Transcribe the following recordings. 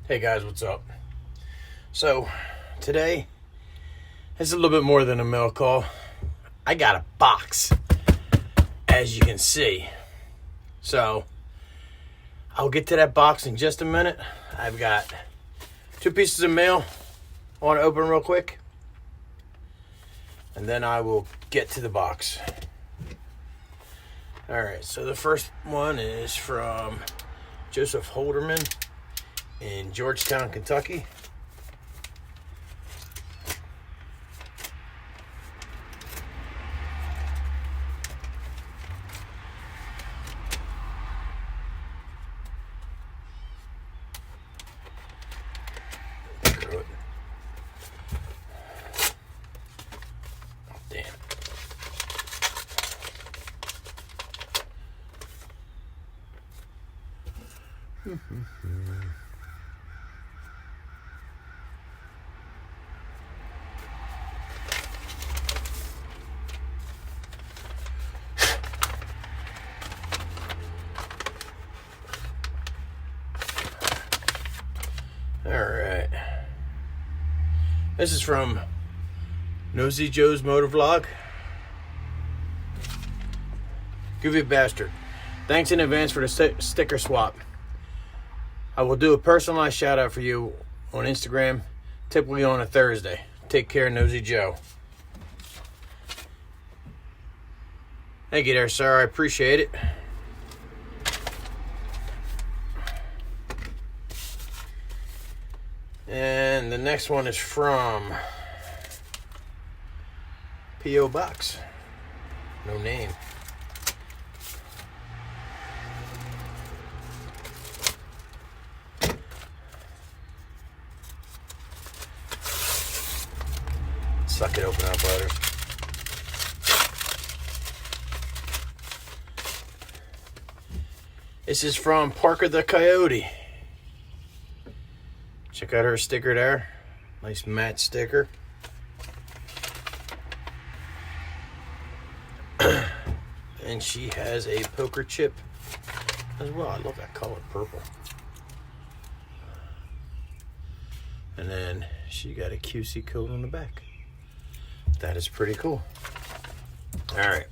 Hey guys, what's up? So today is a little bit more than a mail call. I got a box, as you can see. So I'll get to that box in just a minute. I've got 2 pieces of mail I want to open real quick, and then I will get to the box. Alright, so the first one is from Joseph Holderman in Georgetown, Kentucky. Damn. Alright. This is from Nosy Joe's Motovlog. Goofy bastard. Thanks in advance for the sticker swap. I will do a personalized shout out for you on Instagram, typically on a Thursday. Take care, Nosy Joe. Thank you there, sir. I appreciate it. And the next one is from P.O. Box. No name. Suck it open up, butters. This is from Parker the Coyote. Check out her sticker there. Nice matte sticker. And she has a poker chip as well. I love that color, purple. And then she got a QC code on the back. That is pretty cool. Alright.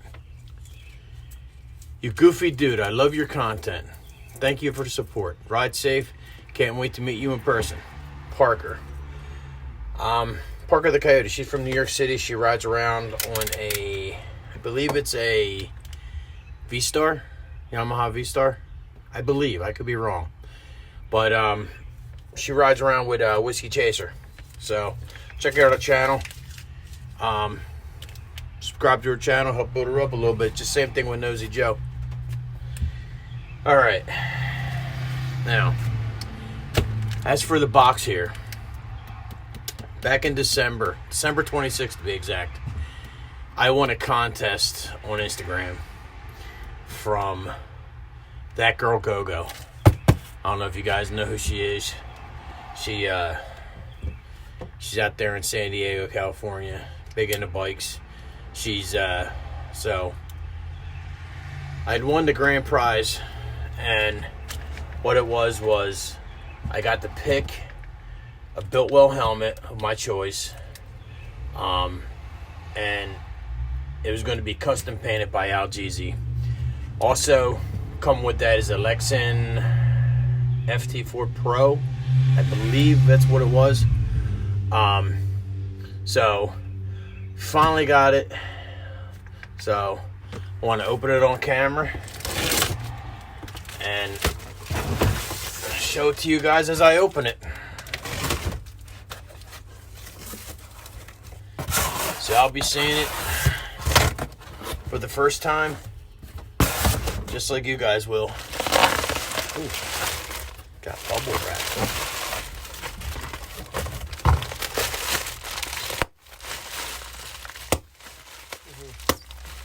You goofy dude, I love your content. Thank you for the support. Ride safe. Can't wait to meet you in person. Parker. Parker the Coyote. She's from New York City. She rides around on a, I believe it's a V-Star, Yamaha V-Star. I believe. I could be wrong. But she rides around with Whiskey Chaser. So check out her channel. Subscribe to her channel. Help build her up a little bit. Just same thing with Nosy Joe. All right. Now, as for the box here, back in December 26th to be exact, I won a contest on Instagram from That Girl Go-Go. I don't know if you guys know who she is. She's out there in San Diego, California, big into bikes. She's so I'd won the grand prize, and what it was I got to pick a Biltwell helmet of my choice, and it was going to be custom painted by Al Jeezy. Also, come with that is a Lexan FT4 Pro. I believe that's what it was. So finally got it. So I want to open it on camera and show it to you guys as I open it. So I'll be seeing it for the first time, just like you guys will. Ooh, got bubble wrap.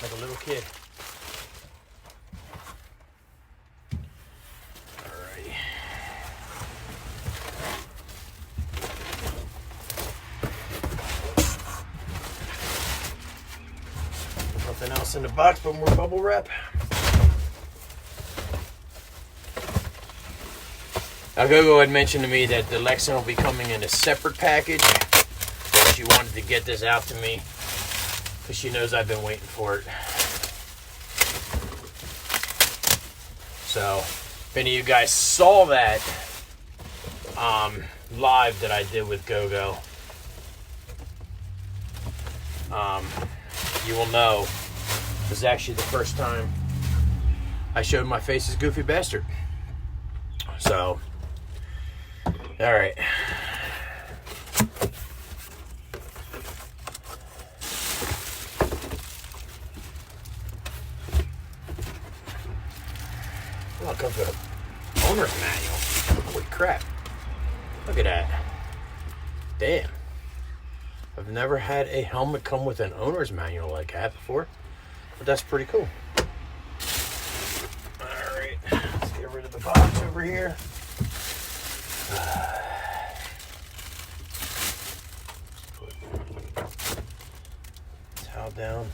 Like a little kid. Alrighty. Nothing else in the box but more bubble wrap. Gogo had mentioned to me that the Lexan will be coming in a separate package. So she wanted to get this out to me because she knows I've been waiting for it. So, if any of you guys saw that live that I did with Gogo, you will know this is actually the first time I showed my face as Goofy Bastard. So, alright. Oh, it comes with an owner's manual. Holy crap. Look at that. Damn. I've never had a helmet come with an owner's manual like that before. But that's pretty cool. Alright. Let's get rid of the box over here. Put towel down.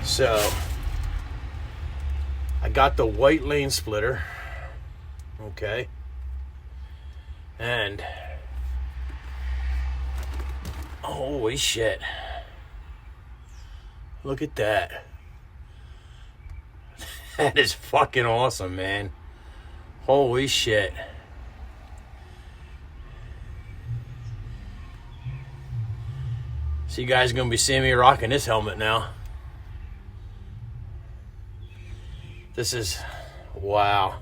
So, I got the white lane splitter, okay, and holy shit, look at that. That is fucking awesome, man. Holy shit. So you guys are gonna be seeing me rocking this helmet now. This is, wow.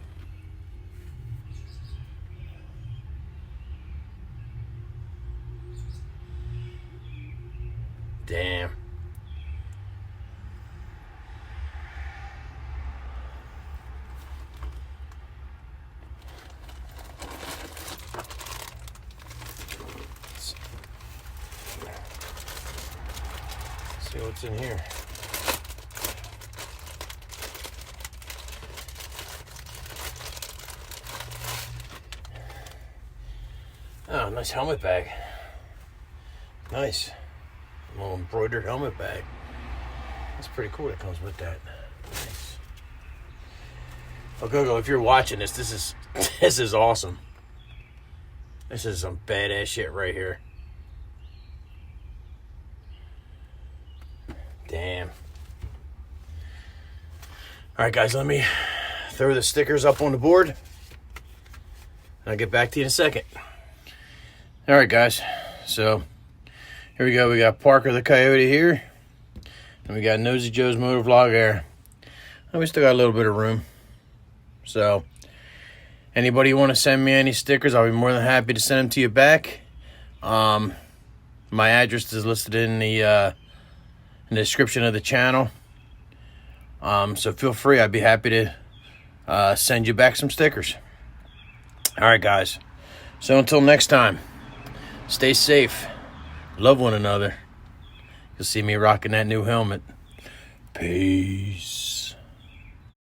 Damn. Let's see what's in here. Oh, nice helmet bag. Nice. A little embroidered helmet bag. That's pretty cool that comes with that. Nice. Oh, Gogo, if you're watching this, this is awesome. This is some badass shit right here. Damn. Alright guys, let me throw the stickers up on the board. And I'll get back to you in a second. Alright guys, so here we go. We got Parker the Coyote here. And we got Nosy Joe's Motovlog there. And we still got a little bit of room. So, anybody want to send me any stickers, I'll be more than happy to send them to you back. My address is listed in the description of the channel. So feel free, I'd be happy to send you back some stickers. Alright guys, so until next time, stay safe, love one another. You'll see me rocking that new helmet. Peace.